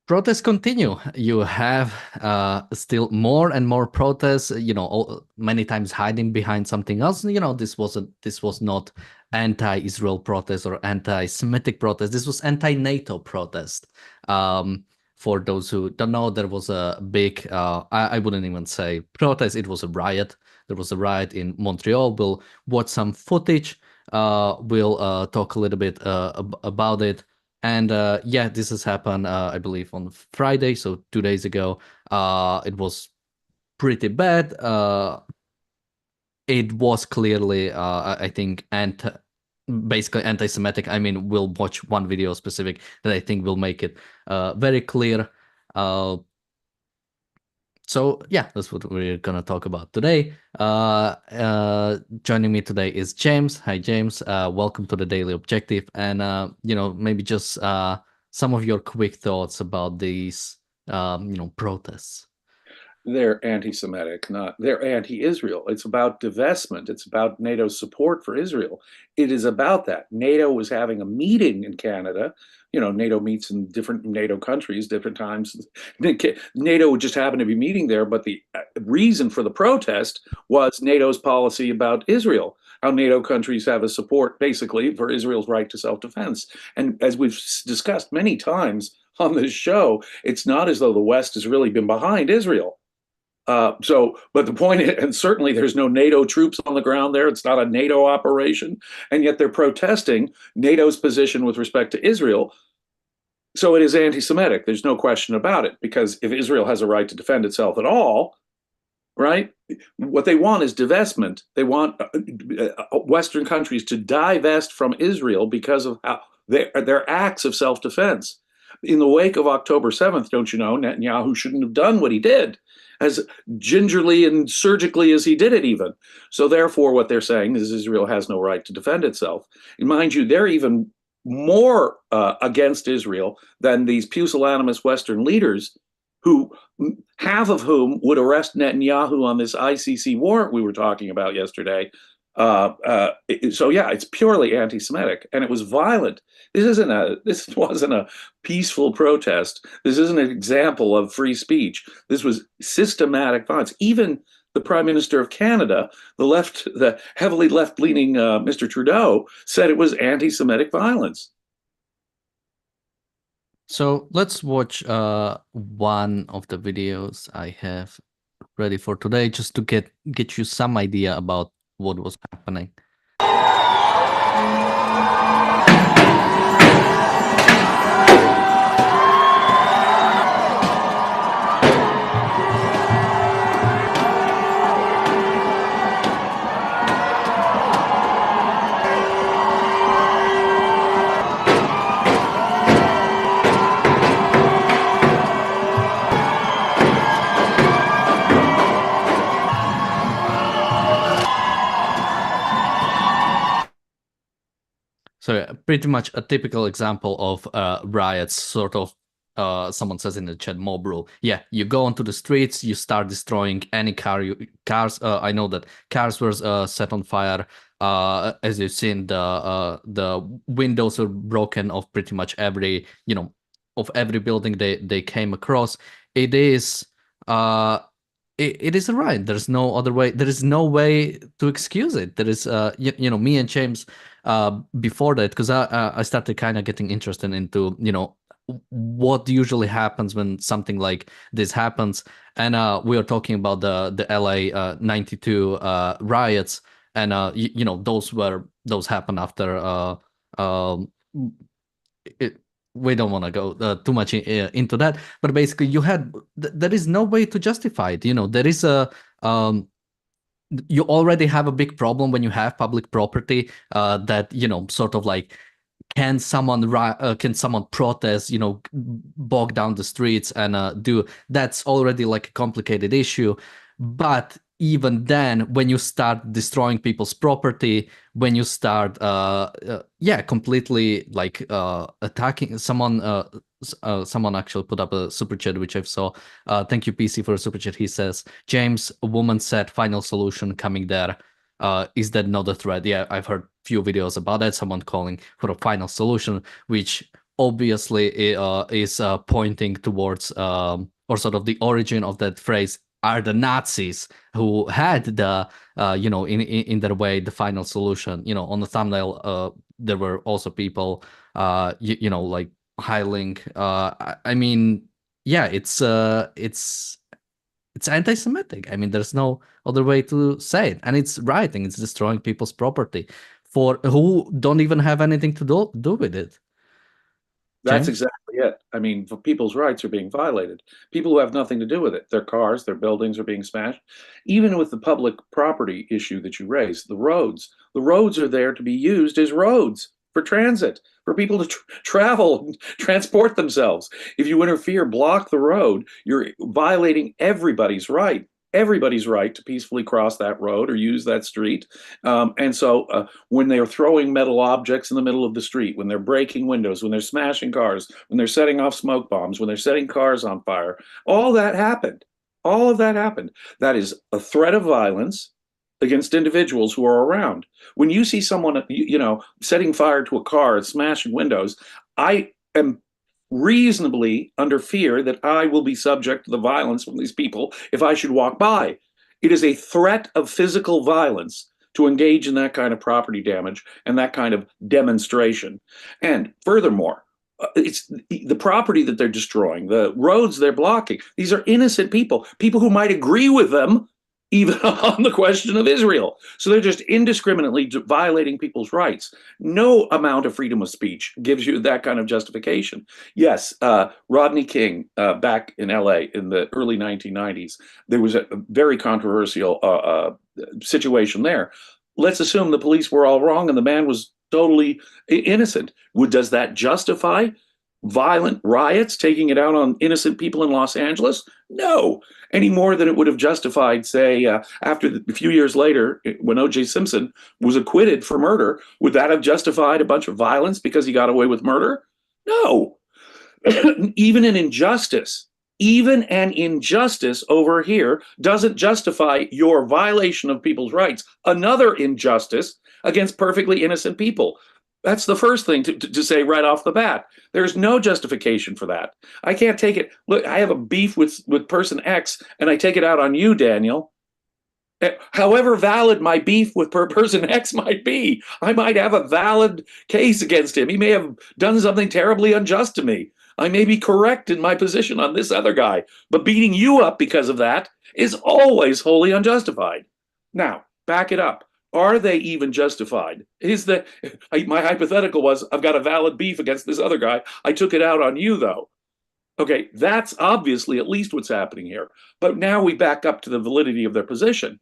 Protests continue. You have still more and more protests. Many times hiding behind something else. This was not anti-Israel protest or anti-Semitic protest. This was anti-NATO protest. For those who don't know, there was a big, I wouldn't even say protest. It was a riot. There was a riot in Montreal. We'll watch some footage. We'll talk a little bit about it. And yeah, this has happened, I believe, on Friday, so 2 days ago. It was pretty bad. It was clearly, I think, basically anti-Semitic. I mean, we'll watch one video specific that I think will make it very clear. So yeah, that's what we're gonna talk about today. Joining me today is James. Hi, James. Welcome to the Daily Objective, and maybe just some of your quick thoughts about these protests. They're anti-Semitic, they're anti-Israel. It's about divestment. It's about NATO's support for Israel. It is about that. NATO was having a meeting in Canada. NATO meets in different NATO countries, different times. NATO would just happen to be meeting there, but the reason for the protest was NATO's policy about Israel, how NATO countries have a support, basically, for Israel's right to self-defense. And as we've discussed many times on this show, it's not as though the West has really been behind Israel. But the point is, and certainly there's no NATO troops on the ground there. It's not a NATO operation. And yet they're protesting NATO's position with respect to Israel. So it is anti-Semitic. There's no question about it, because if Israel has a right to defend itself at all, right, what they want is divestment. They want Western countries to divest from Israel because of how their acts of self-defense. In the wake of October 7th, don't you know, Netanyahu shouldn't have done what he did, as gingerly and surgically as he did it even. So therefore, what they're saying is Israel has no right to defend itself. And mind you, they're even more against Israel than these pusillanimous Western leaders, who half of whom would arrest Netanyahu on this ICC warrant we were talking about yesterday. So yeah, it's purely anti-Semitic, and it was violent. This wasn't a peaceful protest. This isn't an example of free speech. This was systematic violence. Even the Prime Minister of Canada, the heavily left-leaning Mr. Trudeau, said it was anti-Semitic violence. So let's watch one of the videos I have ready for today, just to get you some idea about what was happening. So pretty much a typical example of riots, sort of. Someone says in the chat, mob rule. Yeah, you go onto the streets, you start destroying any cars. I know that cars were set on fire. As you've seen, the windows were broken of pretty much every of every building they came across. It is it is a riot. There's no other way. There is no way to excuse it. There is me and James before that, because I started kind of getting interested into what usually happens when something like this happens, and we are talking about the LA 92 riots, and those happened after we don't want to go too much into that, but basically there is no way to justify it. There is a you already have a big problem when you have public property that sort of like, can someone protest, bog down the streets and do. That's already like a complicated issue. But even then, when you start destroying people's property, when you start completely like attacking someone, someone actually put up a super chat which I saw. Thank you, PC, for a super chat. He says, James, a woman said final solution coming there. Is that not a threat? Yeah, I've heard few videos about that, someone calling for a final solution, which obviously is pointing towards or sort of the origin of that phrase are the Nazis who had the in their way the final solution. On the thumbnail there were also people like highlighting. I mean, yeah, it's anti-Semitic. I mean, there's no other way to say it, and it's rioting. It's destroying people's property for who don't even have anything to do with it. That's James? exactly it. I mean, people's rights are being violated. People who have nothing to do with it, their cars, their buildings are being smashed. Even with the public property issue that you raised, the roads are there to be used as roads for transit, for people to travel and transport themselves. If you interfere, block the road, you're violating everybody's right to peacefully cross that road or use that street. And so when they're throwing metal objects in the middle of the street, when they're breaking windows, when they're smashing cars, when they're setting off smoke bombs, when they're setting cars on fire, all that happened. All of that happened. That is a threat of violence against individuals who are around. When you see someone, setting fire to a car and smashing windows, I am reasonably under fear that I will be subject to the violence from these people if I should walk by. It is a threat of physical violence to engage in that kind of property damage and that kind of demonstration. And furthermore, it's the property that they're destroying, the roads they're blocking. These are innocent people who might agree with them even on the question of Israel. So they're just indiscriminately violating people's rights. No amount of freedom of speech gives you that kind of justification. Yes, Rodney King, back in LA in the early 1990s, there was a very controversial situation there. Let's assume the police were all wrong and the man was totally innocent. Does that justify violent riots, taking it out on innocent people in Los Angeles? No, any more than it would have justified, say, after a few years later, when O.J. Simpson was acquitted for murder, would that have justified a bunch of violence because he got away with murder? No. Even an injustice over here doesn't justify your violation of people's rights. Another injustice against perfectly innocent people. That's the first thing to say right off the bat. There's no justification for that. I can't take it. Look, I have a beef with person X, and I take it out on you, Daniel. However valid my beef with person X might be, I might have a valid case against him. He may have done something terribly unjust to me. I may be correct in my position on this other guy, but beating you up because of that is always wholly unjustified. Now, back it up. Are they even justified? My hypothetical was, I've got a valid beef against this other guy. I took it out on you, though. Okay, that's obviously at least what's happening here. But now we back up to the validity of their position.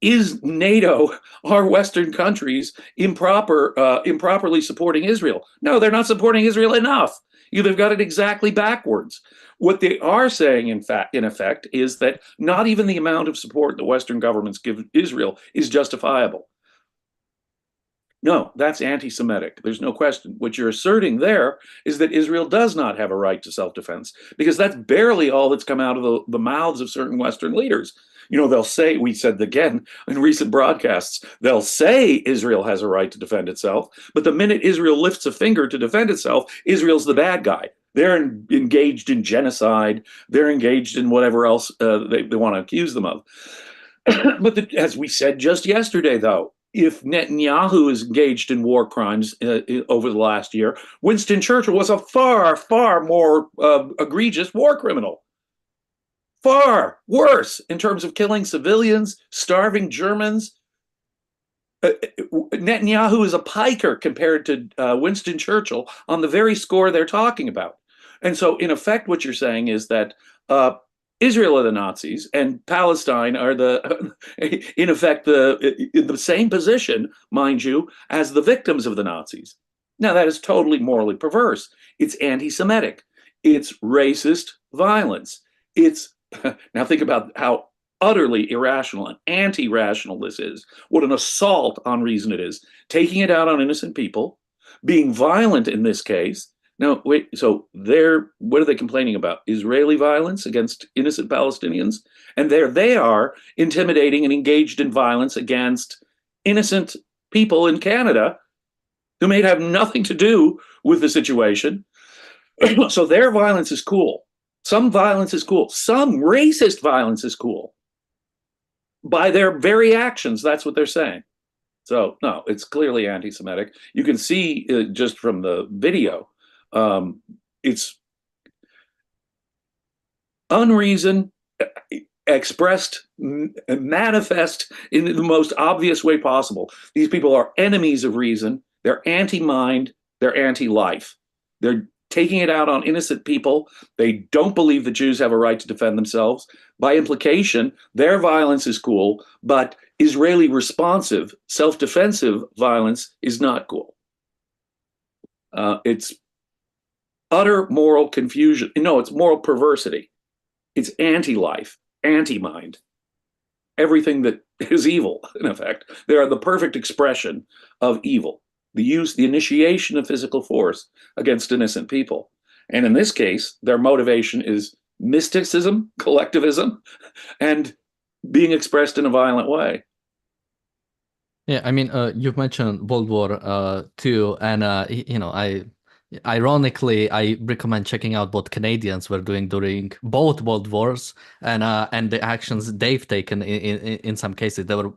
Is NATO, are Western countries, improperly supporting Israel? No, they're not supporting Israel enough. They've got it exactly backwards. What they are saying, in effect, is that not even the amount of support the Western governments give Israel is justifiable. No, that's anti-Semitic. There's no question. What you're asserting there is that Israel does not have a right to self-defense, because that's barely all that's come out of the mouths of certain Western leaders. They'll say, we said again in recent broadcasts, they'll say Israel has a right to defend itself, but the minute Israel lifts a finger to defend itself, Israel's the bad guy. They're engaged in genocide. They're engaged in whatever else they want to accuse them of. But as we said just yesterday, though, if Netanyahu is engaged in war crimes over the last year, Winston Churchill was a far, far more egregious war criminal. Far worse in terms of killing civilians, starving Germans. Netanyahu is a piker compared to Winston Churchill on the very score they're talking about. And so, in effect, what you're saying is that Israel are the Nazis and Palestine are in effect, in the same position, mind you, as the victims of the Nazis. Now, that is totally morally perverse. It's anti-Semitic. It's racist violence. Now think about how utterly irrational and anti-rational this is. What an assault on reason it is. Taking it out on innocent people, being violent in this case. Now, wait, so what are they complaining about? Israeli violence against innocent Palestinians? And there they are, intimidating and engaged in violence against innocent people in Canada who may have nothing to do with the situation. So their violence is cool. Some violence is cool. Some racist violence is cool. By their very actions, that's what they're saying. So no, it's clearly anti-Semitic. You can see just from the video, it's unreason expressed, manifest in the most obvious way possible. These people are enemies of reason. They're anti-mind. They're anti-life. They're taking it out on innocent people. They don't believe the Jews have a right to defend themselves. By implication, their violence is cool, but Israeli responsive, self-defensive violence is not cool. It's utter moral confusion. No, it's moral perversity. It's anti-life, anti-mind. Everything that is evil, in effect. They are the perfect expression of evil. The initiation of physical force against innocent people. And in this case, their motivation is mysticism, collectivism, and being expressed in a violent way. Yeah, I mean, you've mentioned World War II, and ironically, I recommend checking out what Canadians were doing during both World Wars, and the actions they've taken in some cases. They were,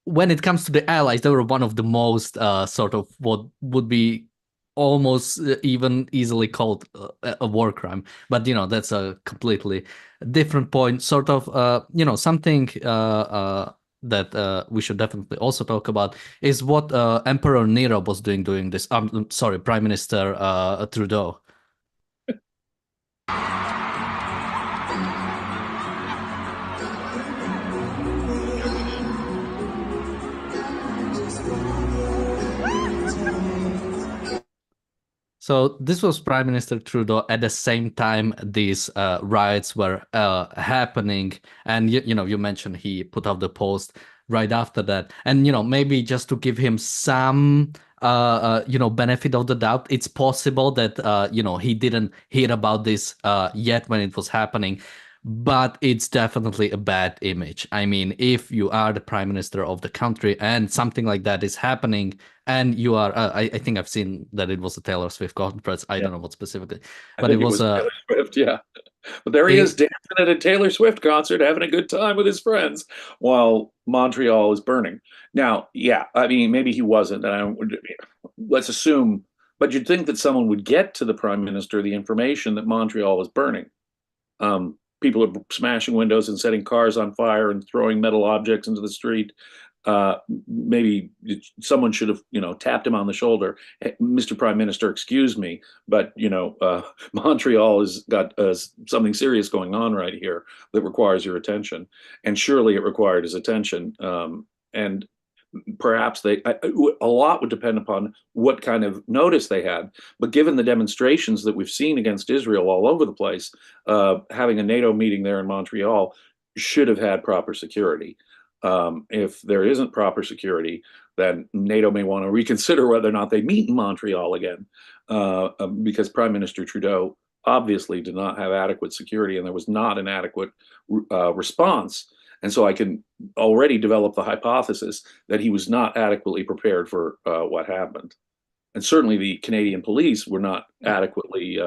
when it comes to the Allies, they were one of the most sort of what would be almost even easily called a war crime. But that's a completely different point. Sort of something that we should definitely also talk about is what Emperor Nero was doing during this. Sorry, Prime Minister Trudeau. So this was Prime Minister Trudeau at the same time these riots were happening, and you mentioned he put out the post right after that, and maybe just to give him some benefit of the doubt, it's possible that he didn't hear about this yet when it was happening. But it's definitely a bad image. I mean, if you are the prime minister of the country and something like that is happening, and you are, I think I've seen that it was a Taylor Swift conference. I don't know what specifically, but it was Taylor Swift, yeah. But there he is dancing at a Taylor Swift concert, having a good time with his friends while Montreal is burning. Now, yeah, I mean, maybe he wasn't. Let's assume, but you'd think that someone would get to the prime minister the information that Montreal is burning. People are smashing windows and setting cars on fire and throwing metal objects into the street. Maybe someone should have, tapped him on the shoulder. Hey, Mr. Prime Minister, excuse me, but Montreal has got something serious going on right here that requires your attention, and surely it required his attention. And perhaps a lot would depend upon what kind of notice they had. But given the demonstrations that we've seen against Israel all over the place, having a NATO meeting there in Montreal should have had proper security. If there isn't proper security, then NATO may want to reconsider whether or not they meet in Montreal again, because Prime Minister Trudeau obviously did not have adequate security, and there was not an adequate response. And so I can already develop the hypothesis that he was not adequately prepared for what happened. And certainly the Canadian police were not adequately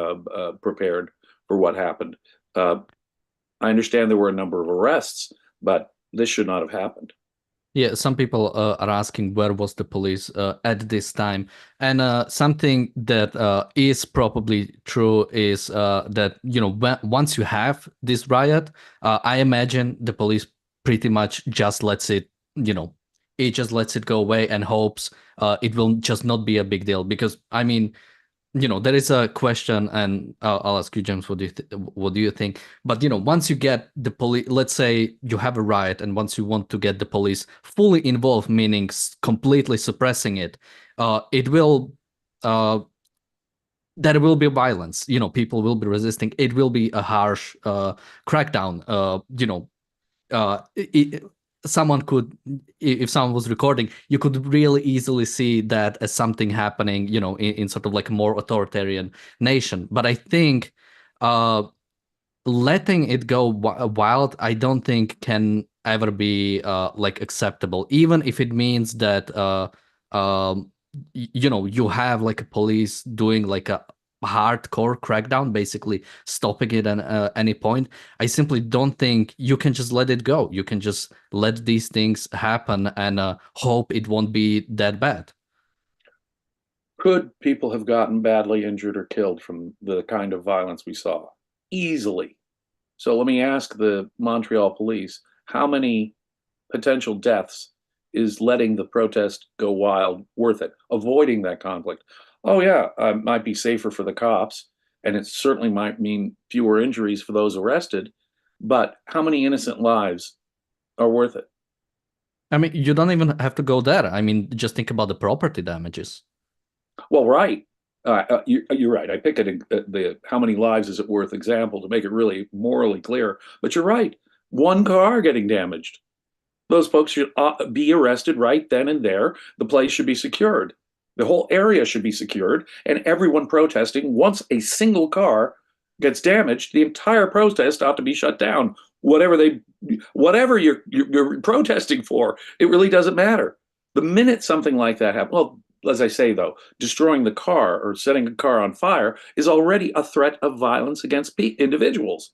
prepared for what happened. I understand there were a number of arrests, but this should not have happened. Yeah, some people are asking where was the police at this time, and something that is probably true is that once you have this riot, I imagine the police pretty much just lets it, it just lets it go away and hopes it will just not be a big deal. Because I mean, there is a question, and I'll ask you, James, what do you think? But once you get the police, let's say you have a riot, and once you want to get the police fully involved, meaning completely suppressing it, it will there will be violence. People will be resisting. It will be a harsh crackdown. Someone could, if someone was recording, you could really easily see that as something happening, in sort of like a more authoritarian nation. But I think letting it go wild, I don't think can ever be like acceptable, even if it means that you have like a police doing like a hardcore crackdown, basically stopping it at any point. I simply don't think you can just let it go. You can just let these things happen and hope it won't be that bad. Could people have gotten badly injured or killed from the kind of violence we saw? Easily. So let me ask the Montreal police, how many potential deaths is letting the protest go wild worth it? Avoiding that conflict. Oh, yeah, it might be safer for the cops, and it certainly might mean fewer injuries for those arrested. But how many innocent lives are worth it? I mean, you don't even have to go there. I mean, just think about the property damages. Well, right. You're right. I pick the how many lives is it worth example to make it really morally clear. But you're right. One car getting damaged. Those folks should be arrested right then and there. The place should be secured. The whole area should be secured. And everyone protesting, once a single car gets damaged, the entire protest ought to be shut down. Whatever you're protesting for, it really doesn't matter. The minute something like that happens, well, as I say though, destroying the car or setting a car on fire is already a threat of violence against individuals.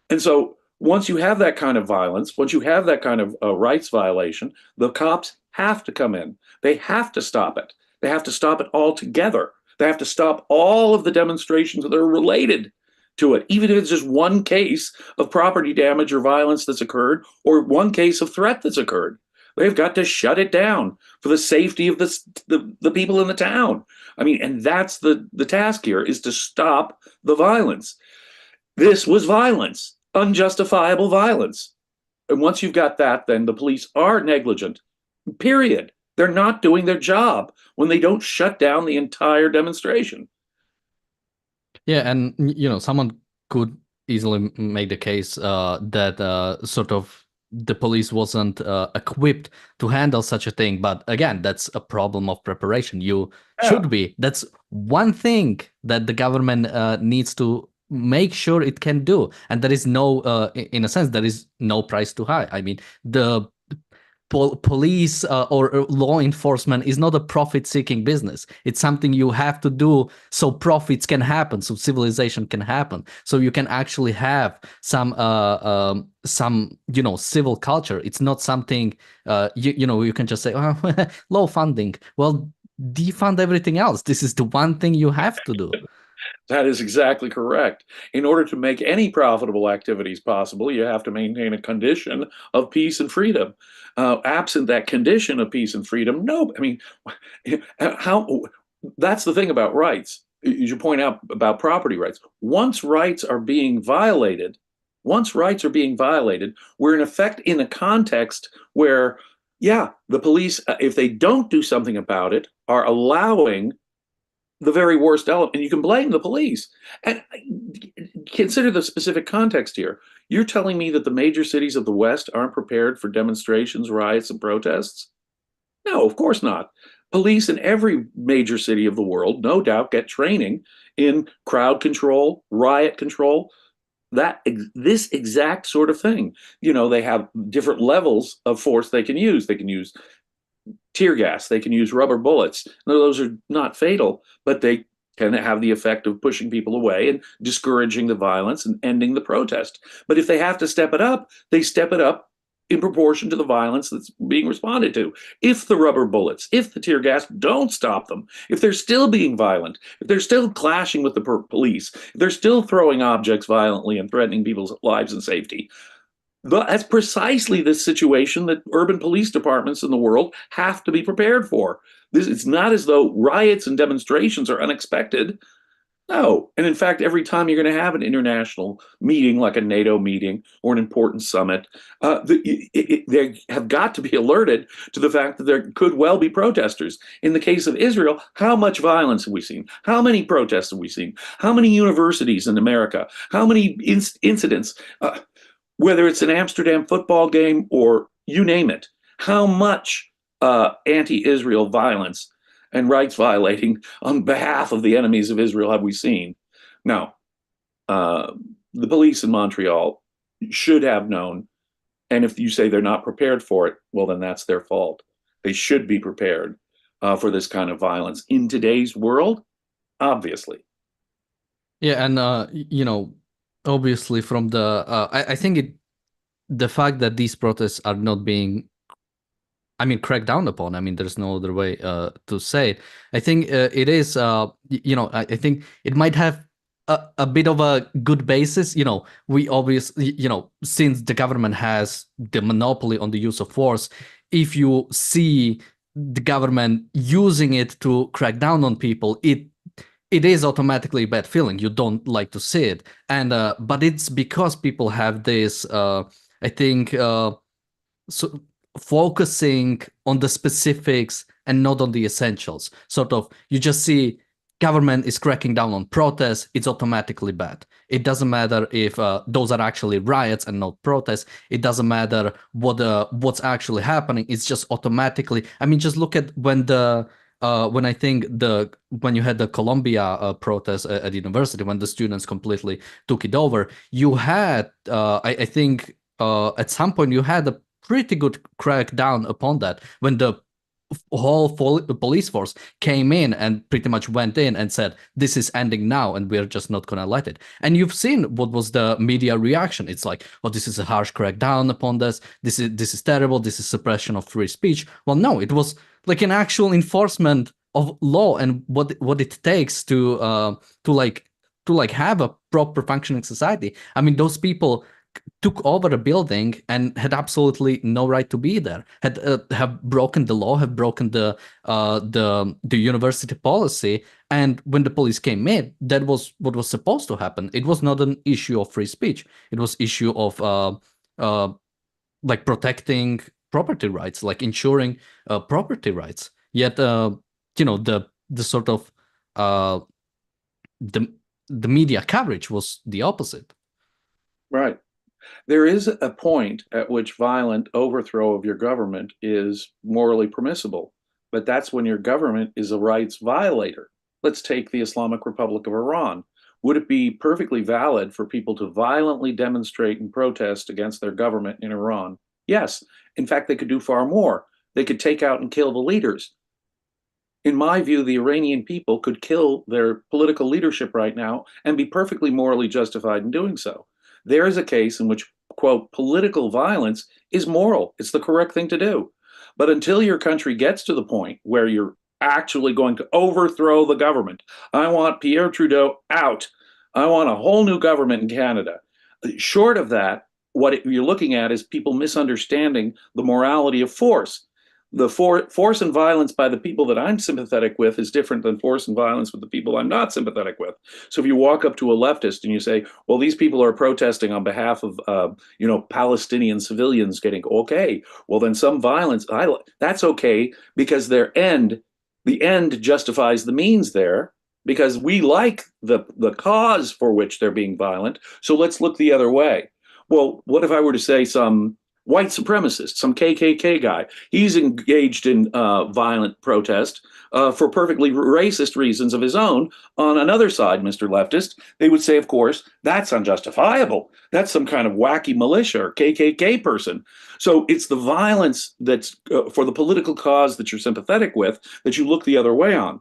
And so once you have that kind of violence, once you have that kind of rights violation, the cops have to come in. They have to stop it. They have to stop it altogether. They have to stop all of the demonstrations that are related to it, even if it's just one case of property damage or violence that's occurred, or one case of threat that's occurred. They've got to shut it down for the safety of the people in the town. I mean, and that's the task here, is to stop the violence. This was violence, unjustifiable violence. And once you've got that, then the police are negligent, period. They're not doing their job when they don't shut down the entire demonstration. Yeah, and someone could easily make the case that sort of the police wasn't equipped to handle such a thing. But again, that's a problem of preparation. You Yeah. should be. That's one thing that the government needs to make sure it can do. And there is no, in a sense, there is no price too high. I mean, the police or law enforcement is not a profit-seeking business. It's something you have to do so profits can happen, so civilization can happen, so you can actually have some civil culture. It's not something you can just say, oh, low funding. Well, defund everything else. This is the one thing you have to do. That is exactly correct. In order to make any profitable activities possible, you have to maintain a condition of peace and freedom. Absent that condition of peace and freedom, no. I mean, how? That's the thing about rights. You point out about property rights. Once rights are being violated, we're in effect in a context where, yeah, the police, if they don't do something about it, are allowing the very worst element, and you can blame the police. And consider the specific context here. You're telling me that the major cities of the West aren't prepared for demonstrations, riots, and protests? No, of course not. Police in every major city of the world, no doubt, get training in crowd control, riot control, this exact sort of thing. They have different levels of force they can use. They can use tear gas, they can use rubber bullets. Now, those are not fatal, but they can have the effect of pushing people away and discouraging the violence and ending the protest. But if they have to step it up, they step it up in proportion to the violence that's being responded to. If the rubber bullets, if the tear gas don't stop them, if they're still being violent, if they're still clashing with the police, if they're still throwing objects violently and threatening people's lives and safety, that's precisely the situation that urban police departments in the world have to be prepared for. It's not as though riots and demonstrations are unexpected. No. And in fact, every time you're going to have an international meeting, like a NATO meeting or an important summit, they have got to be alerted to the fact that there could well be protesters. In the case of Israel, how much violence have we seen? How many protests have we seen? How many universities in America? How many incidents? Whether it's an Amsterdam football game or you name it, how much anti-Israel violence and rights violating on behalf of the enemies of Israel have we seen? Now, the police in Montreal should have known, and if you say they're not prepared for it, well, then that's their fault. They should be prepared. for this kind of violence in today's world, obviously. Yeah, and obviously from the I think the fact that these protests are not being, I mean, cracked down upon. I mean, there's no other way to say it. I think it is, I think it might have a bit of a good basis. We obviously, since the government has the monopoly on the use of force, if you see the government using it to crack down on people, it is automatically a bad feeling. You don't like to see it, and but it's because people have this, I think. So focusing on the specifics and not on the essentials. Sort of, you just see government is cracking down on protests, it's automatically bad. It doesn't matter if those are actually riots and not protests. It doesn't matter what's actually happening. It's just automatically. I mean, just look at when I think when you had the Columbia protest at university, when the students completely took it over, you had I think at some point you had a pretty good crackdown upon that when the whole police force came in and pretty much went in and said, this is ending now and we're just not going to let it. And you've seen what was the media reaction. It's like, oh, this is a harsh crackdown upon this. This is terrible. This is suppression of free speech. Well, no, it was like an actual enforcement of law and what it takes to have a proper functioning society. I mean, those people took over a building and had absolutely no right to be there. Have broken the law, have broken the university policy. And when the police came in, that was what was supposed to happen. It was not an issue of free speech. It was issue of like protecting property rights, like ensuring property rights. Yet, the sort of the the media coverage was the opposite. Right. There is a point at which violent overthrow of your government is morally permissible, but that's when your government is a rights violator. Let's take the Islamic Republic of Iran. Would it be perfectly valid for people to violently demonstrate and protest against their government in Iran? Yes. In fact, they could do far more. They could take out and kill the leaders. In my view, the Iranian people could kill their political leadership right now and be perfectly morally justified in doing so. There is a case in which, quote, political violence is moral. It's the correct thing to do. But until your country gets to the point where you're actually going to overthrow the government, I want Pierre Trudeau out. I want a whole new government in Canada. Short of that, what you're looking at is people misunderstanding the morality of force. The force and violence by the people that I'm sympathetic with is different than force and violence with the people I'm not sympathetic with. So if you walk up to a leftist and you say, well, these people are protesting on behalf of, Palestinian civilians getting, okay, well, then some violence, that's okay because the end justifies the means there because we like the cause for which they're being violent. So let's look the other way. Well, what if I were to say some white supremacist, some KKK guy? He's engaged in violent protest for perfectly racist reasons of his own. On another side, Mr. Leftist, they would say, of course, that's unjustifiable. That's some kind of wacky militia or KKK person. So it's the violence that's for the political cause that you're sympathetic with that you look the other way on.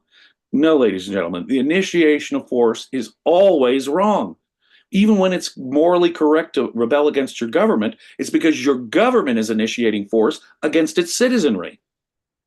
No, ladies and gentlemen, the initiation of force is always wrong. Even when it's morally correct to rebel against your government, it's because your government is initiating force against its citizenry.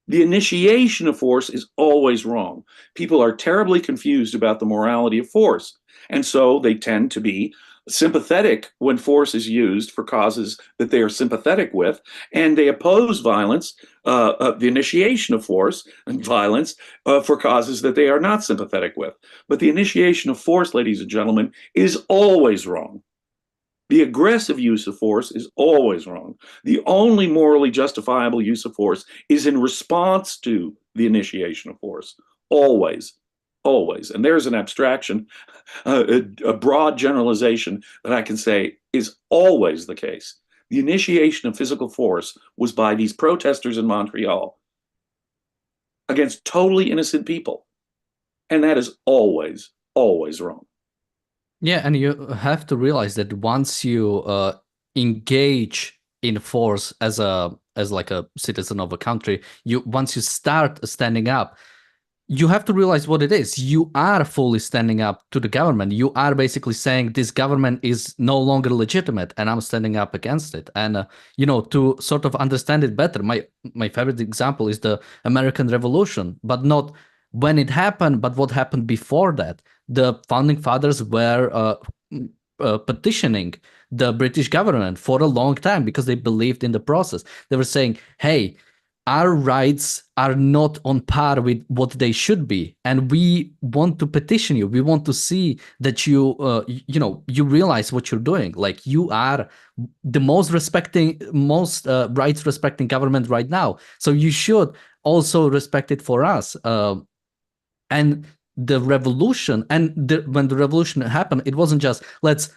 The initiation of force is always wrong. People are terribly confused about the morality of force, and so they tend to be sympathetic when force is used for causes that they are sympathetic with, and they oppose violence, the initiation of force and violence for causes that they are not sympathetic with. But the initiation of force, ladies and gentlemen, is always wrong. The aggressive use of force is always wrong. The only morally justifiable use of force is in response to the initiation of force. Always. Always. And there's an abstraction, a broad generalization that I can say is always the case. The initiation of physical force was by these protesters in Montreal against totally innocent people. And that is always, always wrong. Yeah, and you have to realize that once you engage in force as a as like a citizen of a country, once you start standing up, you have to realize what it is. You are fully standing up to the government. You are basically saying this government is no longer legitimate, and I'm standing up against it. And to sort of understand it better, my favorite example is the American Revolution, but not when it happened, but what happened before that. The founding fathers were petitioning the British government for a long time because they believed in the process. They were saying, "Hey, our rights are not on par with what they should be, and we want to petition you. We want to see that you realize what you're doing. Like, you are the most rights respecting government right now, so you should also respect it for us." And the revolution, when the revolution happened, it wasn't just let's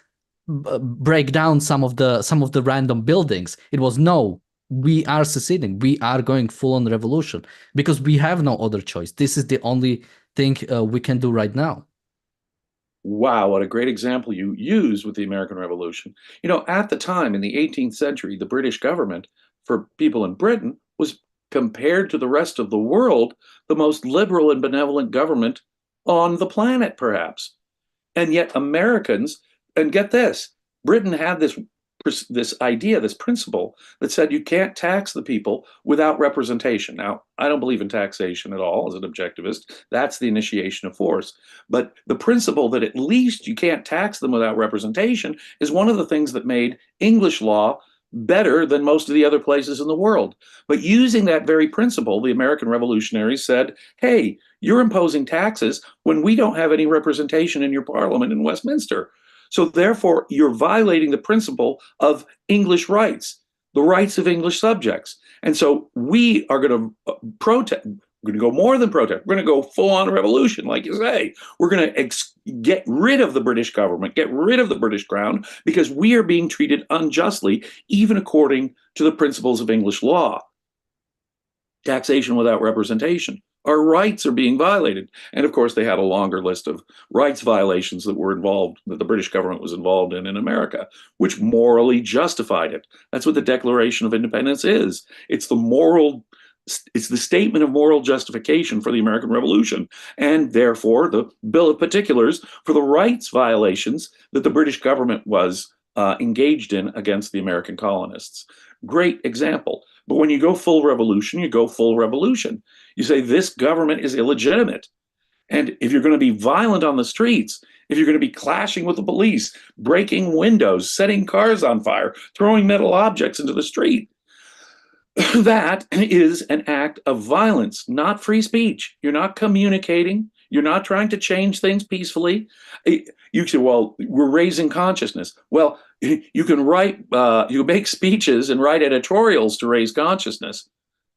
break down some of the random buildings. It was, no, we are seceding. We are going full on revolution because we have no other choice. This is the only thing we can do right now. Wow, what a great example you use with the American Revolution. At the time in the 18th century, the British government, for people in Britain, was, compared to the rest of the world, the most liberal and benevolent government on the planet, perhaps. And yet Americans, and get this, Britain had this idea, this principle that said you can't tax the people without representation. Now, I don't believe in taxation at all as an objectivist. That's the initiation of force. But the principle that at least you can't tax them without representation is one of the things that made English law better than most of the other places in the world. But using that very principle, the American revolutionaries said, hey, you're imposing taxes when we don't have any representation in your parliament in Westminster. So therefore, you're violating the principle of English rights, the rights of English subjects. And so we are going to protest. We're going to go more than protest. We're going to go full-on revolution, like you say. We're going to get rid of the British government, get rid of the British crown, because we are being treated unjustly, even according to the principles of English law. Taxation without representation. Our rights are being violated. And of course, they had a longer list of rights violations that were involved, that the British government was involved in America, which morally justified it. That's what the Declaration of Independence is. It's the statement of moral justification for the American Revolution, and therefore the Bill of Particulars for the rights violations that the British government was engaged in against the American colonists. Great example. But when you go full revolution, you go full revolution. You say this government is illegitimate. And if you're going to be violent on the streets, if you're going to be clashing with the police, breaking windows, setting cars on fire, throwing metal objects into the street, that is an act of violence, not free speech. You're not communicating. You're not trying to change things peacefully. You say, well, we're raising consciousness. Well, you can you make speeches and write editorials to raise consciousness.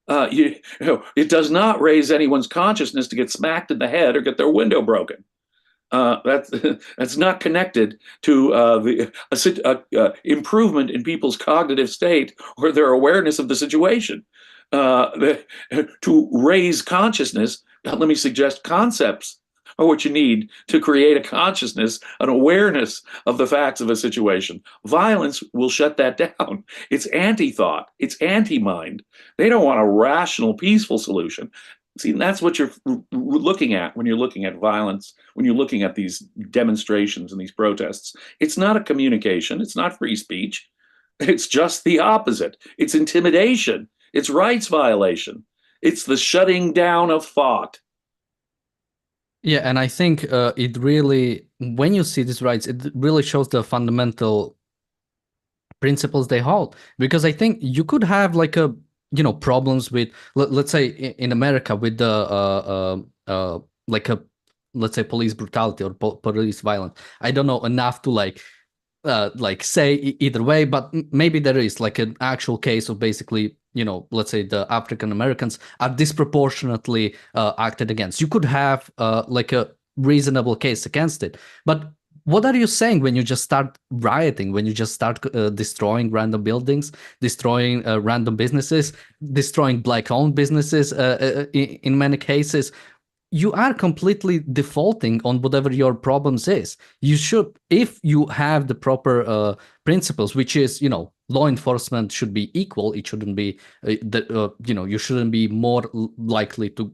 It does not raise anyone's consciousness to get smacked in the head or get their window broken. That's not connected to the improvement in people's cognitive state or their awareness of the situation. To raise consciousness, let me suggest concepts are what you need to create a consciousness, an awareness of the facts of a situation. Violence will shut that down. It's anti-thought. It's anti-mind. They don't want a rational, peaceful solution. See, that's what you're looking at when you're looking at violence, when you're looking at these demonstrations and these protests. It's not a communication. It's not free speech. It's just the opposite. It's intimidation. It's rights violation. It's the shutting down of thought. Yeah, and I think it really, when you see these rights, it really shows the fundamental principles they hold. Because I think you could have like problems with, let's say in America with the let's say police brutality or police violence. I don't know enough to say either way, but maybe there is like an actual case of basically, let's say the African Americans are disproportionately acted against. You could have like a reasonable case against it. But what are you saying when you just start rioting, when you just start destroying random buildings, destroying random businesses, destroying Black-owned businesses in many cases? You are completely defaulting on whatever your problems is. You should, if you have the proper principles, which is, law enforcement should be equal. It shouldn't be you shouldn't be more likely to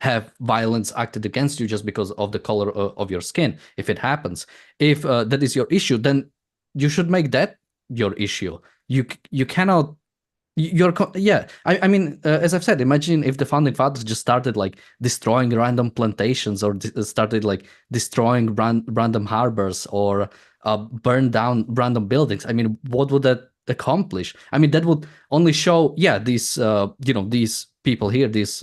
have violence acted against you just because of the color of your skin. If it happens, if that is your issue, then you should make that your issue. You cannot. I mean, as I've said, imagine if the founding fathers just started like destroying random plantations or started like destroying random harbors or burn down random buildings. I mean, what would that accomplish? I mean, that would only show, these these people here, these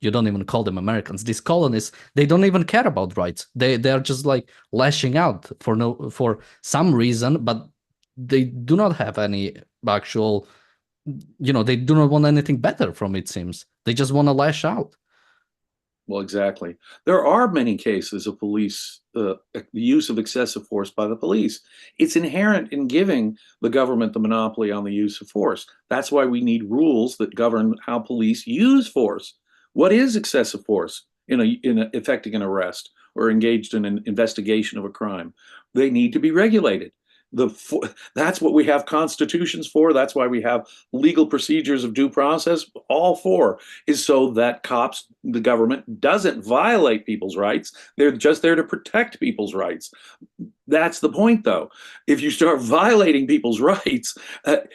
you don't even call them Americans, these colonists, they don't even care about rights. They are just like lashing out for some reason, but they do not have any actual, they do not want anything better from it, seems. They just want to lash out. Well, exactly. There are many cases of police, the use of excessive force by the police. It's inherent in giving the government the monopoly on the use of force. That's why we need rules that govern how police use force. What is excessive force in effecting an arrest or engaged in an investigation of a crime? They need to be regulated. That's what we have constitutions for. That's why we have legal procedures of due process. All for is so that cops, the government, doesn't violate people's rights. They're just there to protect people's rights. That's the point, though. If you start violating people's rights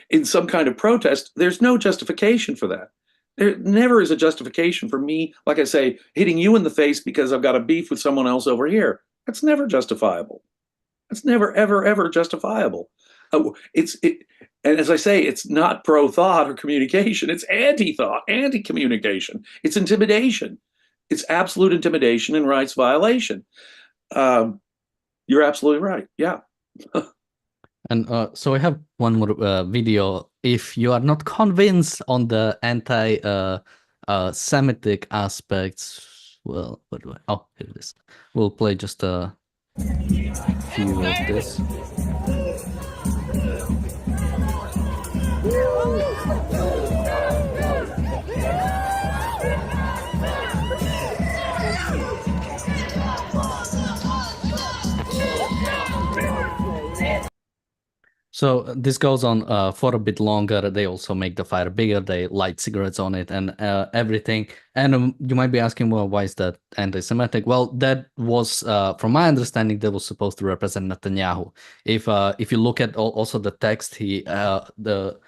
in some kind of protest, there's no justification for that. There never is a justification for me, like I say, hitting you in the face because I've got a beef with someone else over here. That's never justifiable. It's never, ever, ever justifiable. And as I say, it's not pro-thought or communication. It's anti-thought, anti-communication. It's intimidation. It's absolute intimidation and rights violation. You're absolutely right. Yeah. And so I have one more video. If you are not convinced on the anti-Semitic aspects, well, what do I? Oh, here it is. We'll play just a few of this. So this goes on for a bit longer. They also make the fire bigger. They light cigarettes on it and everything. And you might be asking, well, why is that anti-Semitic? Well, that was, from my understanding, that was supposed to represent Netanyahu. If you look at also the text, the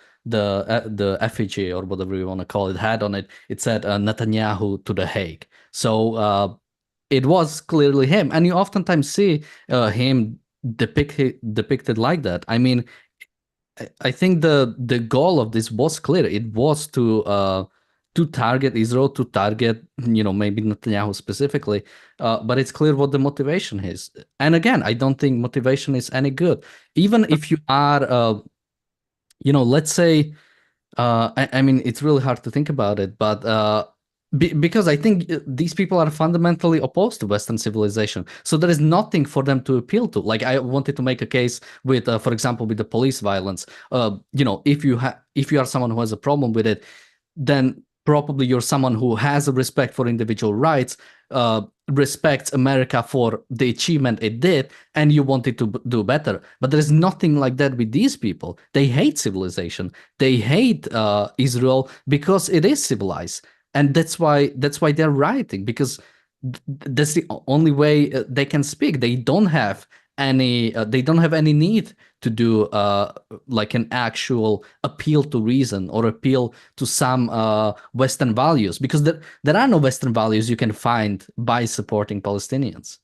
effigy or whatever you want to call it had on it, it said Netanyahu to the Hague. So it was clearly him, and you oftentimes see him depicted like that. I mean, I think the goal of this was clear. It was to target Israel, to target maybe Netanyahu specifically, but it's clear what the motivation is. And again, I don't think motivation is any good. Even if you are, let's say, I mean, it's really hard to think about it, but because I think these people are fundamentally opposed to Western civilization. So there is nothing for them to appeal to. Like I wanted to make a case with, for example, with the police violence. If you are someone who has a problem with it, then probably you're someone who has a respect for individual rights, respects America for the achievement it did, and you want it to do better. But there's nothing like that with these people. They hate civilization. They hate Israel because it is civilized. And that's why they're rioting, because that's the only way they can speak. They don't have any need to do like an actual appeal to reason or appeal to some Western values, because there are no Western values you can find by supporting Palestinians.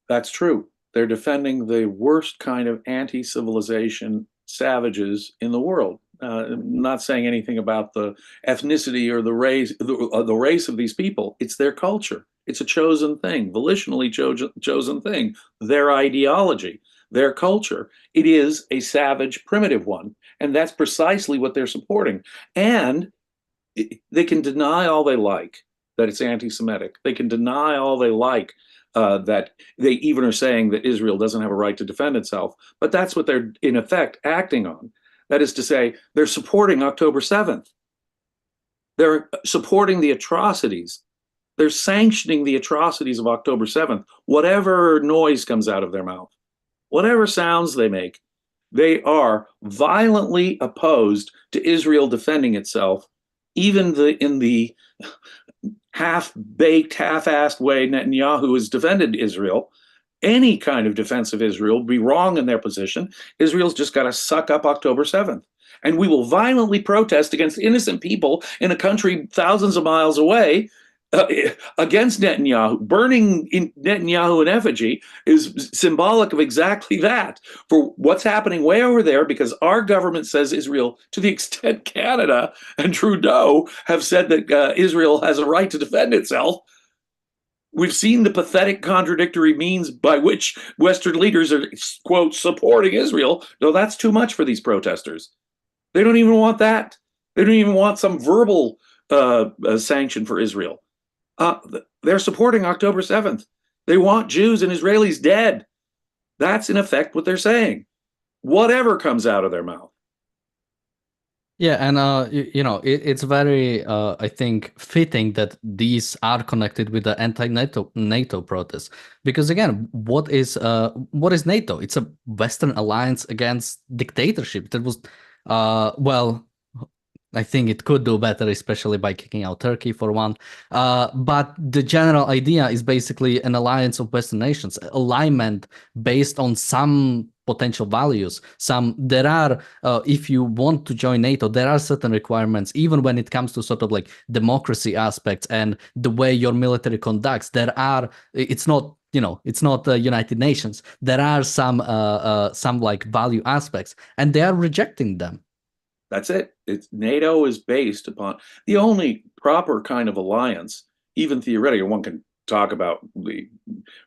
That's true. They're defending the worst kind of anti-civilization savages in the world. Not saying anything about the ethnicity or the race of these people. It's their culture. It's a chosen thing, volitionally chosen thing. Their ideology, their culture. It is a savage, primitive one, and that's precisely what they're supporting. And they can deny all they like that it's anti-Semitic. They can deny all they like that they even are saying that Israel doesn't have a right to defend itself. But that's what they're in effect acting on. That is to say, they're supporting October 7th. They're supporting the atrocities. They're sanctioning the atrocities of October 7th, whatever noise comes out of their mouth, whatever sounds they make. They are violently opposed to Israel defending itself, even in the half-baked, half-assed way Netanyahu has defended Israel. Any kind of defense of Israel would be wrong in their position. Israel's just got to suck up October 7th. And we will violently protest against innocent people in a country thousands of miles away against Netanyahu. Burning Netanyahu in effigy is symbolic of exactly that, for what's happening way over there, because our government says Israel, to the extent Canada and Trudeau have said that Israel has a right to defend itself. We've seen the pathetic contradictory means by which Western leaders are, quote, supporting Israel. No, that's too much for these protesters. They don't even want that. They don't even want some verbal sanction for Israel. They're supporting October 7th. They want Jews and Israelis dead. That's in effect what they're saying, whatever comes out of their mouth. Yeah, and it's very I think fitting that these are connected with the anti-NATO protests, because again, what is NATO? It's a Western alliance against dictatorship. That was well, I think it could do better, especially by kicking out Turkey for one. But the general idea is basically an alliance of Western nations, alignment based on some potential values. There are, if you want to join NATO, there are certain requirements, even when it comes to sort of like democracy aspects and the way your military conducts. It's not United Nations. There are some like value aspects, and they are rejecting them. That's it. NATO is based upon the only proper kind of alliance, even theoretically. One can talk about the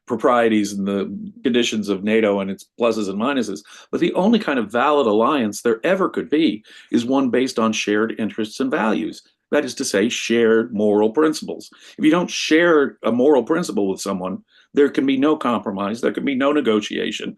proprieties and the conditions of NATO and its pluses and minuses, but the only kind of valid alliance there ever could be is one based on shared interests and values. That is to say, shared moral principles. If you don't share a moral principle with someone, there can be no compromise, there can be no negotiation.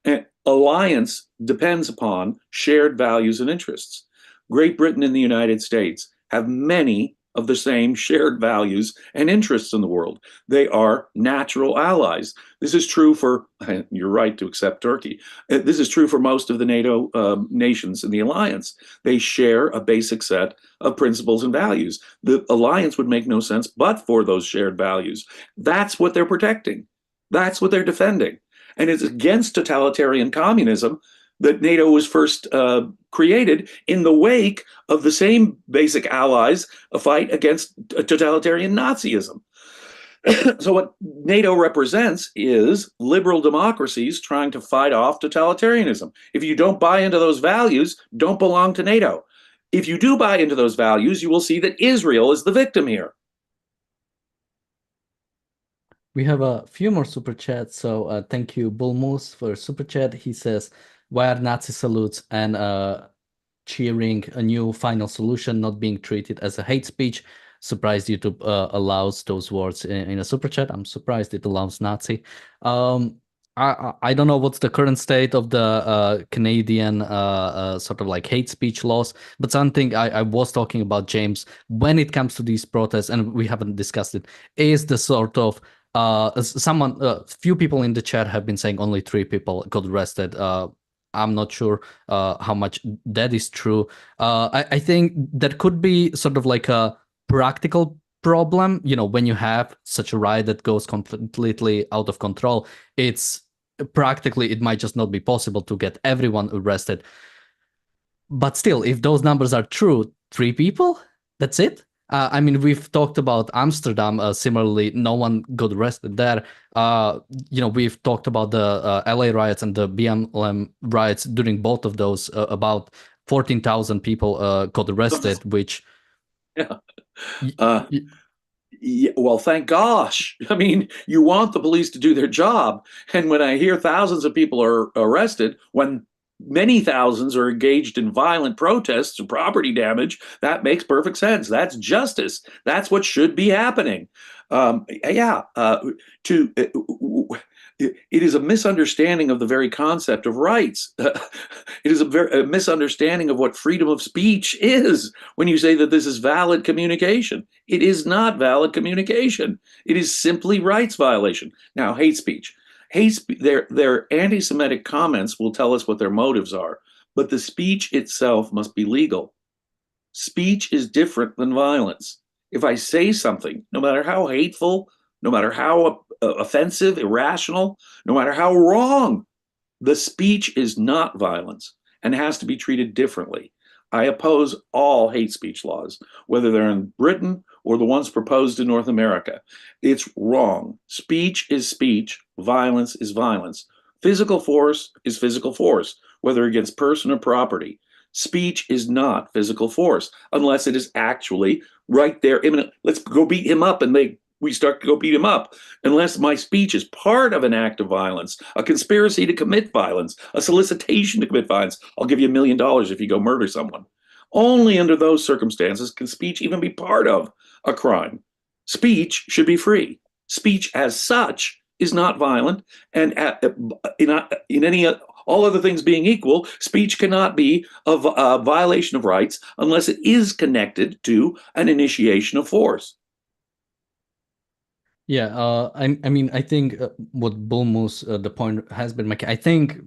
And alliance depends upon shared values and interests. Great Britain and the United States have many of the same shared values and interests in the world. They are natural allies. This is true for, you're right to accept Turkey. This is true for most of the NATO nations in the alliance. They share a basic set of principles and values. The alliance would make no sense but for those shared values. That's what they're protecting. That's what they're defending. And it's against totalitarian communism that NATO was first created, in the wake of the same basic allies, a fight against totalitarian Nazism. So what NATO represents is liberal democracies trying to fight off totalitarianism. If you don't buy into those values, don't belong to NATO. If you do buy into those values, you will see that Israel is the victim here. We have a few more super chats, so thank you, Bull Moose, for super chat. He says, "Why are Nazi salutes and cheering a new final solution not being treated as a hate speech? Surprised YouTube allows those words in a super chat. I'm surprised it allows Nazi. I don't know what's the current state of the Canadian sort of like hate speech laws, but something I was talking about, James, when it comes to these protests, and we haven't discussed it, is the sort of few people in the chat have been saying only 3 people got arrested. I'm not sure how much that is true. I think that could be sort of like a practical problem. When you have such a riot that goes completely out of control, it's practically, it might just not be possible to get everyone arrested. But still, if those numbers are true, 3 people, that's it. I mean, we've talked about Amsterdam. Similarly, no one got arrested there. We've talked about the LA riots and the BLM riots. During both of those, about 14,000 people got arrested, which... Yeah. Yeah, well, thank gosh. I mean, you want the police to do their job. And when I hear thousands of people are arrested, when many thousands are engaged in violent protests or property damage, that makes perfect sense. That's justice. That's what should be happening. It is a misunderstanding of the very concept of rights. It is a misunderstanding of what freedom of speech is when you say that this is valid communication. It is not valid communication. It is simply rights violation. Now, hate speech. Their anti-Semitic comments will tell us what their motives are, but the speech itself must be legal. Speech is different than violence. If I say something, no matter how hateful, no matter how offensive, irrational, no matter how wrong, the speech is not violence and has to be treated differently. I oppose all hate speech laws, whether they're in Britain or the ones proposed in North America. It's wrong. Speech is speech. Violence is violence. Physical force is physical force, whether against person or property. Speech is not physical force unless it is actually right there imminent. Let's go beat him up, and we start to go beat him up. Unless my speech is part of an act of violence, a conspiracy to commit violence, a solicitation to commit violence. I'll give you $1 million if you go murder someone. Only under those circumstances can speech even be part of a crime. Speech should be free. Speech as such is not violent, and in any all other things being equal, speech cannot be a violation of rights unless it is connected to an initiation of force. Yeah, I mean, I think what Bull Moose, the point has been making, I think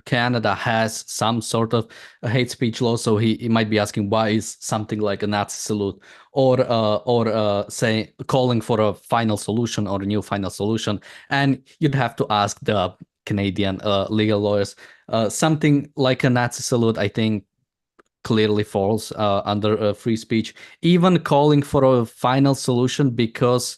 Canada has some sort of a hate speech law, so he might be asking why is something like a Nazi salute or say calling for a final solution or a new final solution, and you'd have to ask the Canadian legal lawyers. Something like a Nazi salute, I think, clearly falls under free speech. Even calling for a final solution, because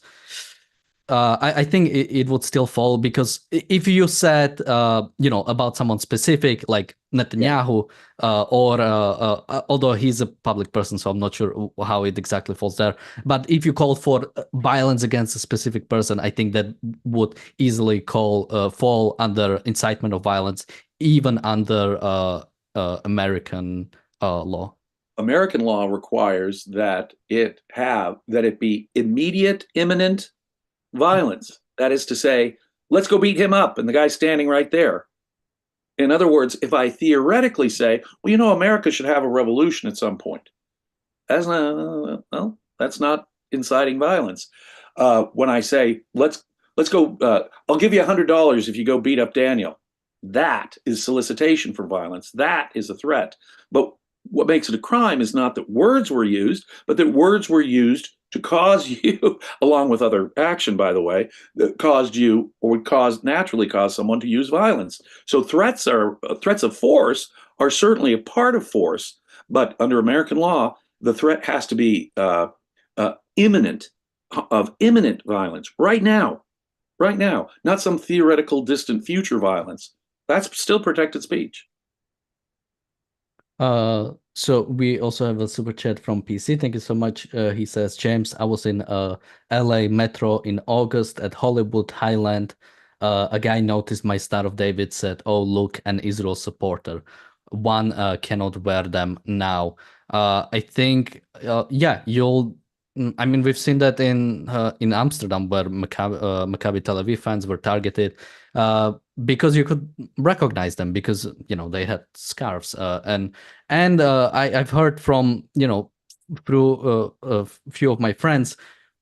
I think it would still fall, because if you said, about someone specific like Netanyahu, or although he's a public person, so I'm not sure how it exactly falls there. But if you call for violence against a specific person, I think that would easily fall under incitement of violence, even under American law. American law requires that it be immediate, imminent violence. That is to say, let's go beat him up, and the guy's standing right there. In other words, if I theoretically say, well, America should have a revolution at some point, that's not inciting violence. When I say, let's go, I'll give you $100 if you go beat up Daniel, that is solicitation for violence. That is a threat. But what makes it a crime is not that words were used, but that words were used to cause you, along with other action, by the way, that caused you or would naturally cause someone to use violence. So threats of force are certainly a part of force, but under American law, the threat has to be imminent violence right now, not some theoretical distant future violence. That's still protected speech. So we also have a super chat from PC. Thank you so much. He says, James, I was in LA Metro in August at Hollywood Highland. A guy noticed my Star of David, said, "Oh, look, an Israel supporter. One cannot wear them now." I think, yeah, I mean, we've seen that in Amsterdam, where Maccabi Tel Aviv fans were targeted because you could recognize them, because they had scarves, and I've heard from through a few of my friends,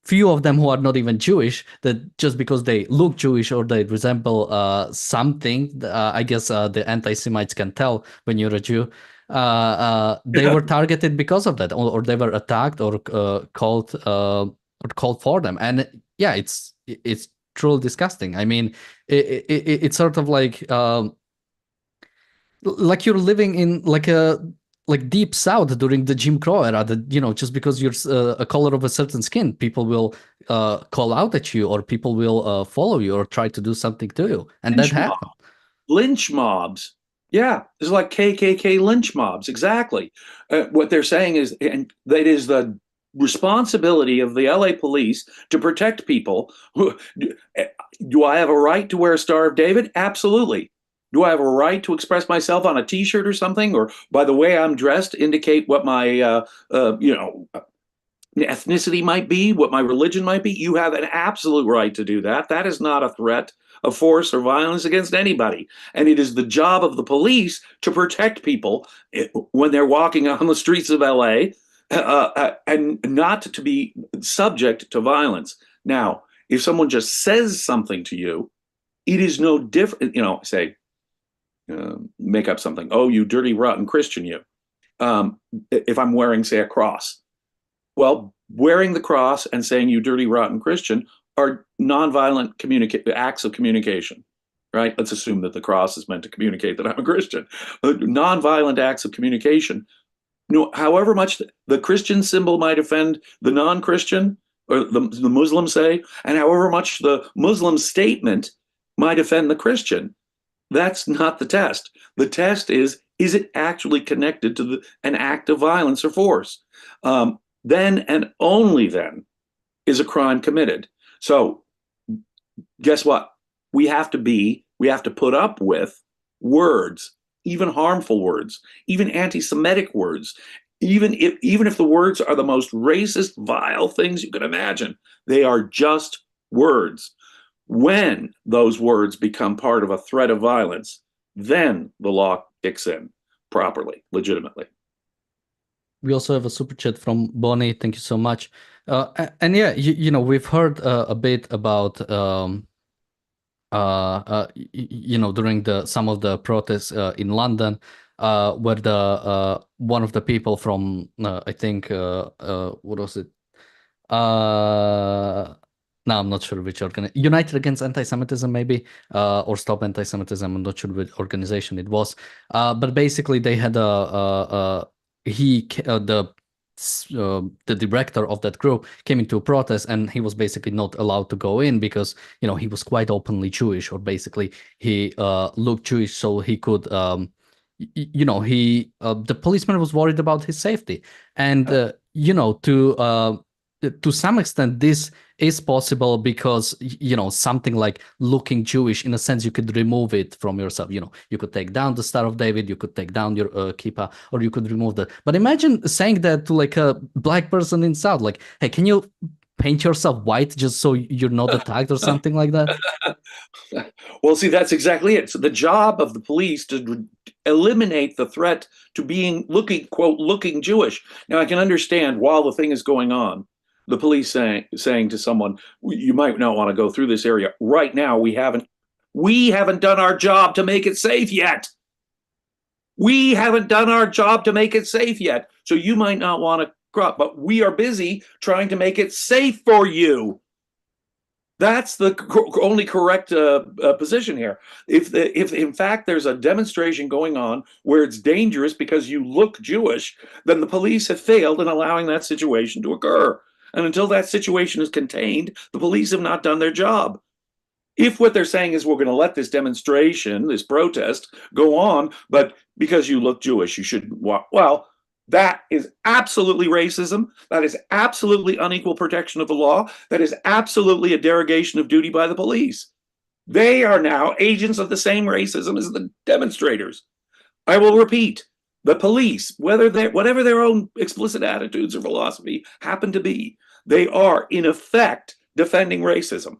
few of them who are not even Jewish, that just because they look Jewish or they resemble something, I guess the anti-Semites can tell when you're a Jew. They were targeted because of that, or they were attacked or called for them, and yeah, it's truly disgusting. I mean, it's sort of like you're living in like deep south during the Jim Crow era, that just because you're a color of a certain skin, people will call out at you, or people will follow you or try to do something to you, and that happened. Lynch mobs. Yeah, it's like KKK lynch mobs. Exactly. What they're saying is, and that is the responsibility of the LA police to protect people. Do I have a right to wear a Star of David? Absolutely. Do I have a right to express myself on a T-shirt or something, or by the way I'm dressed, indicate what my ethnicity might be, what my religion might be? You have an absolute right to do that. That is not a threat of force or violence against anybody. And it is the job of the police to protect people when they're walking on the streets of LA, and not to be subject to violence. Now, if someone just says something to you, It is no different, say, make up something. Oh, you dirty, rotten Christian, you. If I'm wearing, say, a cross. Well, wearing the cross and saying you dirty, rotten Christian are nonviolent acts of communication, right? Let's assume that the cross is meant to communicate that I'm a Christian. Nonviolent acts of communication. However much the Christian symbol might offend the non-Christian or the Muslim, say, and however much the Muslim statement might offend the Christian, that's not the test. The test is it actually connected to an act of violence or force? Then and only then is a crime committed. So guess what? We have to put up with words, even harmful words, even anti-Semitic words, even if the words are the most racist, vile things you can imagine. They are just words. When those words become part of a threat of violence, then the law kicks in properly, legitimately. We also have a super chat from Bonnie. Thank you so much. And yeah, we've heard a bit about during some of the protests in London, where the one of the people from I think what was it? Now I'm not sure which United Against Anti-Semitism, maybe, or Stop Anti-Semitism. I'm not sure which organization it was. But basically, they had the director of that group came into a protest, and he was basically not allowed to go in because he was quite openly Jewish, or basically he looked Jewish, so he could. The policeman was worried about his safety, and to some extent this is possible because something like looking Jewish, in a sense, you could remove it from yourself. You could take down the Star of David, you could take down your kippah, or you could remove that. But imagine saying that to like a black person in South, like, hey, can you paint yourself white just so you're not attacked or something like that? Well, see, that's exactly it. So the job of the police to eliminate the threat to being looking Jewish. Now, I can understand while the thing is going on, the police saying to someone, you might not want to go through this area right now. We haven't done our job to make it safe yet. We haven't done our job to make it safe yet. So you might not want to crop, but we are busy trying to make it safe for you. That's the only correct position here. If in fact there's a demonstration going on where it's dangerous because you look Jewish, then the police have failed in allowing that situation to occur. And until that situation is contained, the police have not done their job. If what they're saying is we're going to let this demonstration, this protest, go on, but because you look Jewish, you shouldn't walk. Well, that is absolutely racism. That is absolutely unequal protection of the law. That is absolutely a derogation of duty by the police. They are now agents of the same racism as the demonstrators. I will repeat, the police, whatever their own explicit attitudes or philosophy happen to be, they are in effect defending racism.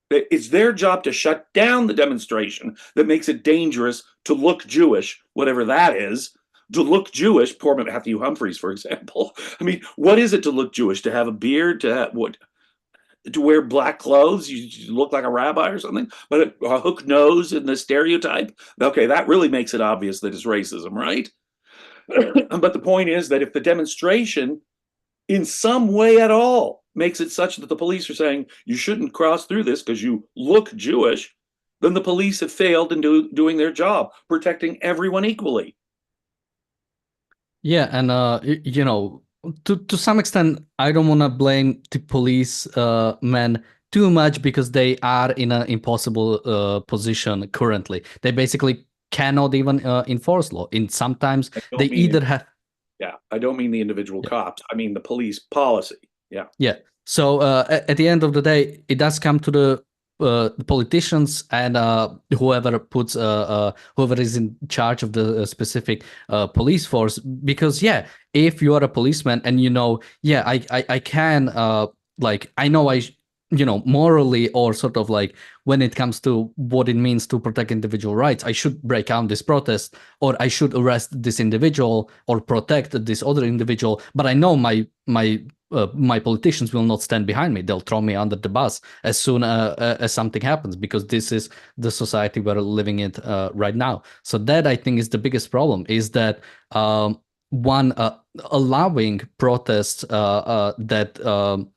It's their job to shut down the demonstration that makes it dangerous to look Jewish, whatever that is. To look Jewish, poor Matthew Humphreys, for example. I mean, what is it to look Jewish? To have a beard? To wear black clothes? You look like a rabbi or something? But a hook nose and the stereotype? Okay, that really makes it obvious that it's racism, right? But the point is that if the demonstration in some way at all makes it such that the police are saying you shouldn't cross through this because you look Jewish, then the police have failed in doing their job, protecting everyone equally. Yeah, and to some extent, I don't want to blame the police men too much because they are in an impossible position currently. They basically cannot even enforce law. In sometimes they either have. Yeah, I don't mean the individual cops. I mean the police policy. Yeah. Yeah. So at the end of the day, it does come to the politicians and whoever is in charge of the specific police force, because if you are a policeman and I can I know morally, or sort of like when it comes to what it means to protect individual rights, I should break down this protest, or I should arrest this individual or protect this other individual, but I know my my politicians will not stand behind me. They'll throw me under the bus as soon as something happens, because this is the society we're living in right now. So that, I think, is the biggest problem, is that one allowing protests that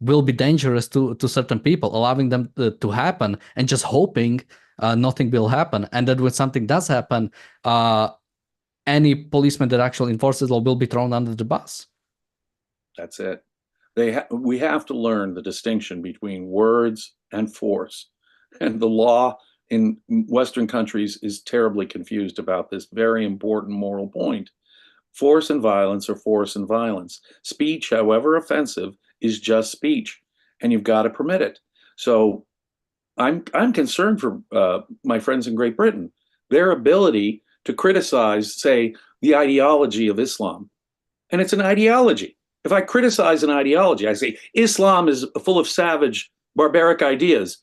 will be dangerous to certain people, allowing them to happen and just hoping nothing will happen. And that when something does happen, any policeman that actually enforces law will be thrown under the bus. That's it. We have to learn the distinction between words and force. And the law in Western countries is terribly confused about this very important moral point. Force and violence are force and violence. Speech, however offensive, is just speech, and you've got to permit it. So I'm concerned for my friends in Great Britain, their ability to criticize, say, the ideology of Islam. And it's an ideology. If I criticize an ideology, I say Islam is full of savage, barbaric ideas,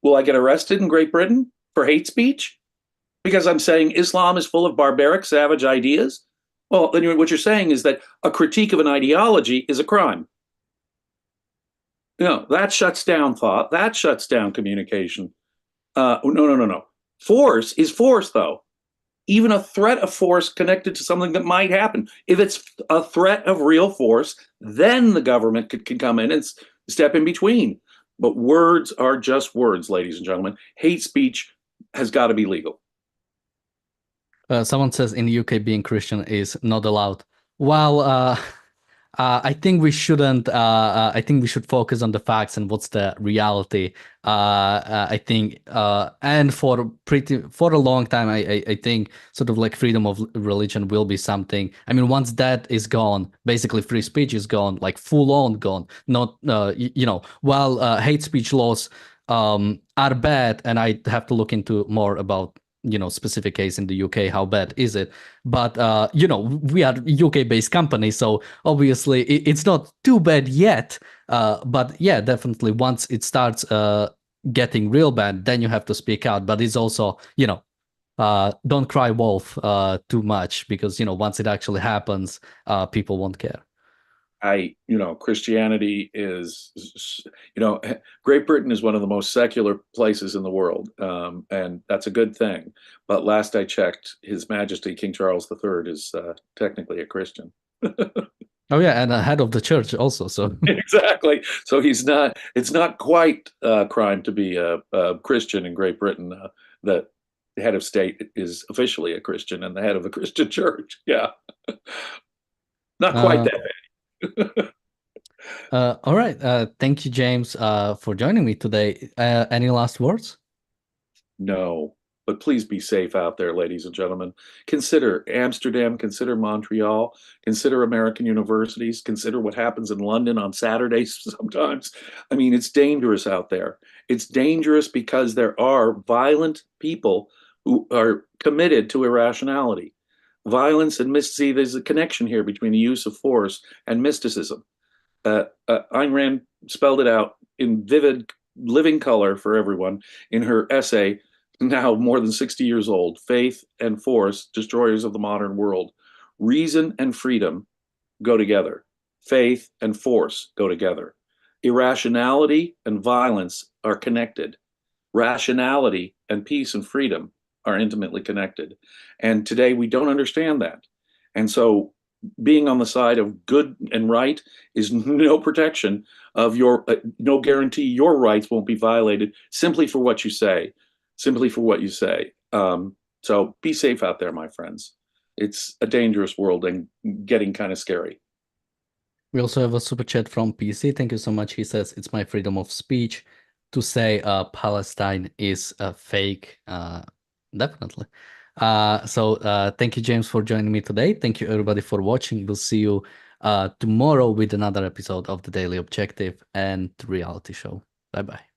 will I get arrested in Great Britain for hate speech? Because I'm saying Islam is full of barbaric, savage ideas? Well, then what you're saying is that a critique of an ideology is a crime. No, that shuts down thought. That shuts down communication. No. Force is force, though. Even a threat of force connected to something that might happen. If it's a threat of real force, then the government can come in and step in between. But words are just words, ladies and gentlemen. Hate speech has got to be legal. Someone says in the UK being Christian is not allowed. Well, I think we shouldn't. I think we should focus on the facts and what's the reality. I think, and for a long time, I think sort of like freedom of religion will be something. I mean, once that is gone, basically free speech is gone, like full on gone. Not, while hate speech laws are bad, and I have to look into more about specific case in the UK, how bad is it? But we are UK based company, so obviously it's not too bad yet. But yeah, definitely once it starts getting real bad, then you have to speak out. But it's also don't cry wolf too much, because once it actually happens, people won't care. Christianity is, Great Britain is one of the most secular places in the world, and that's a good thing. But last I checked, His Majesty King Charles III is technically a Christian. Oh yeah, and a head of the church also. So exactly. So it's not quite a crime to be a Christian in Great Britain. The head of state is officially a Christian and the head of a Christian church. Yeah, not quite that bad. All right. Thank you, James, for joining me today. Any last words? No, but please be safe out there, ladies and gentlemen. Consider Amsterdam, consider Montreal, consider American universities, consider what happens in London on Saturdays sometimes. I mean, it's dangerous out there. It's dangerous because there are violent people who are committed to irrationality. Violence and see, there's a connection here between the use of force and mysticism. Ayn Rand spelled it out in vivid, living color for everyone in her essay, now more than 60 years old, Faith and Force, Destroyers of the Modern World. Reason and freedom go together. Faith and force go together. Irrationality and violence are connected. Rationality and peace and freedom are intimately connected. And today we don't understand that. And so being on the side of good and right is no protection of no guarantee your rights won't be violated simply for what you say, So be safe out there, my friends. It's a dangerous world and getting kind of scary. We also have a super chat from PC. Thank you so much. He says, it's my freedom of speech to say Palestine is a fake. Definitely. So thank you, James, for joining me today. Thank you, everybody, for watching. We'll see you tomorrow with another episode of The Daily Objective and The Reality Show. Bye-bye.